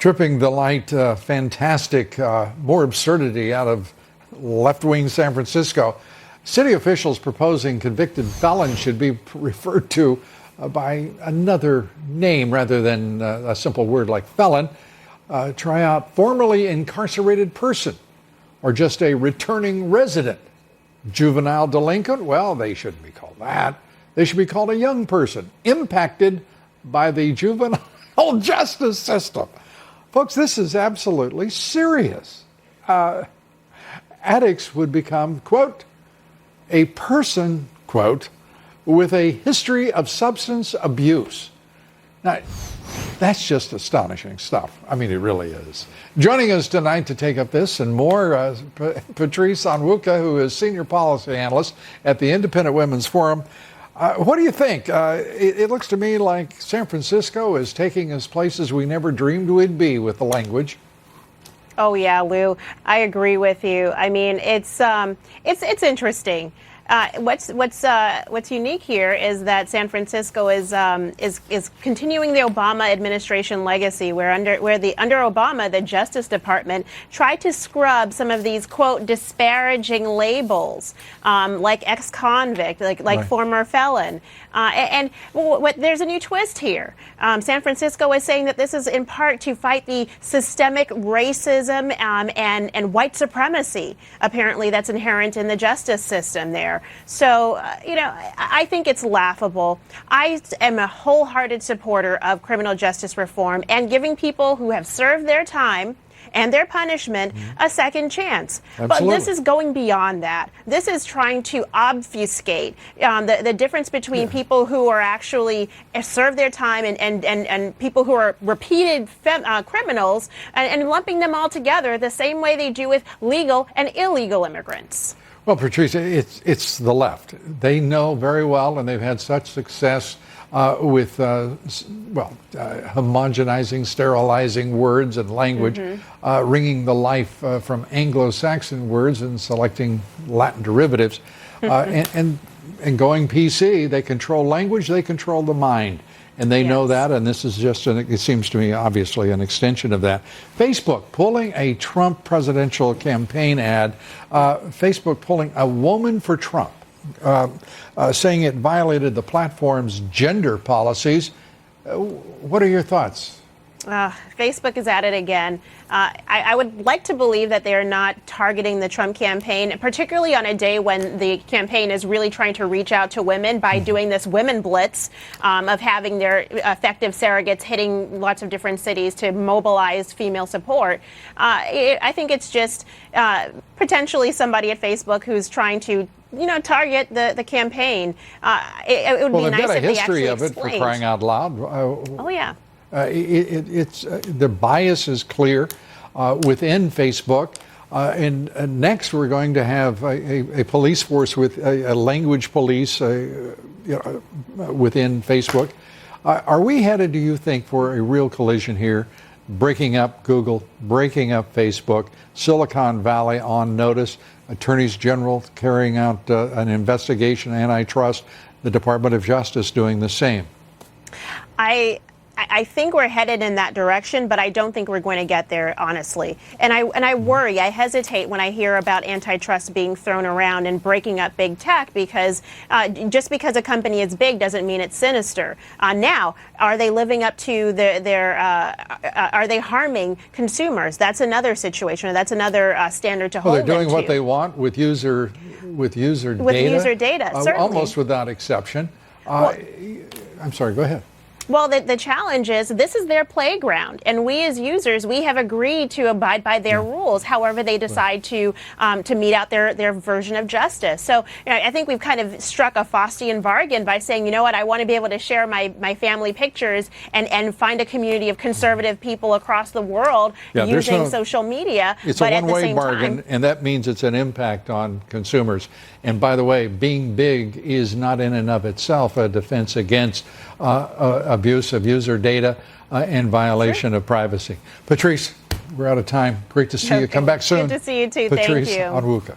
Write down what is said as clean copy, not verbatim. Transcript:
Tripping the light, fantastic, more absurdity out of left-wing San Francisco. City officials proposing convicted felons should be referred to by another name rather than a simple word like felon. Try out formerly incarcerated person or just a returning resident. Juvenile delinquent? Well, they shouldn't be called that. They should be called a young person impacted by the juvenile justice system. Folks, this is absolutely serious. Addicts would become, quote, a person, quote, with a history of substance abuse. Now, that's just astonishing stuff. I mean, it really is. Joining us tonight to take up this and more, Patrice Onwuka, who is Senior Policy Analyst at the Independent Women's Forum. What do you think? It looks to me like San Francisco is taking us places we never dreamed we'd be with the language. Oh yeah, Lou, I agree with you. I mean, it's interesting. What's unique here is that San Francisco is continuing the Obama administration legacy, where under Obama, the Justice Department tried to scrub some of these, quote, disparaging labels, like ex-convict, like right. Former felon. There's a new twist here. San Francisco is saying that this is in part to fight the systemic racism and white supremacy, apparently, that's inherent in the justice system there. So, I think it's laughable. I am a wholehearted supporter of criminal justice reform and giving people who have served their time and their punishment a second chance. Absolutely. But this is going beyond that. This is trying to obfuscate the difference between people who are actually serve their time and people who are repeated criminals and lumping them all together the same way they do with legal and illegal immigrants. Well, Patrice, it's the left. They know very well, and they've had such success with, homogenizing, sterilizing words and language, wringing the life from Anglo-Saxon words and selecting Latin derivatives. And going PC, they control language, they control the mind. And they know that, and this is just, it seems to me, obviously, an extension of that. Facebook pulling a Trump presidential campaign ad, Facebook pulling a woman for Trump, saying it violated the platform's gender policies. What are your thoughts? Facebook is at it again. I would like to believe that they are not targeting the Trump campaign, particularly on a day when the campaign is really trying to reach out to women by doing this women blitz of having their effective surrogates hitting lots of different cities to mobilize female support. I think it's just potentially somebody at Facebook who's trying to target the campain. It would be nice if they actually explained. Well, they've got a history of it, for crying out loud. Oh, yeah. The bias is clear within Facebook. And next, we're going to have a police force with a language police within Facebook. Are we headed, do you think, for a real collision here? Breaking up Google, breaking up Facebook, Silicon Valley on notice, attorneys general carrying out an investigation, antitrust, the Department of Justice doing the same? I think we're headed in that direction, but I don't think we're going to get there, honestly. And I worry, I hesitate when I hear about antitrust being thrown around and breaking up big tech, because just because a company is big doesn't mean it's sinister. Now, are they living up to are they harming consumers? That's another situation. That's another standard to hold them to. They're doing what they want with user data. With user data, certainly. Almost without exception. I'm sorry, go ahead. Well, the challenge is this is their playground, and we as users, we have agreed to abide by their rules, however they decide to mete out their version of justice. So I think we've kind of struck a Faustian bargain by saying, you know what, I want to be able to share my family pictures and find a community of conservative people across the world using social media. It's a one-way bargain, and that means it's an impact on consumers. And by the way, being big is not in and of itself a defense against abuse of user data and violation of privacy. Patrice, we're out of time. Great to see you. Come back soon. Good to see you too. Patrice Thank you. Onwuka.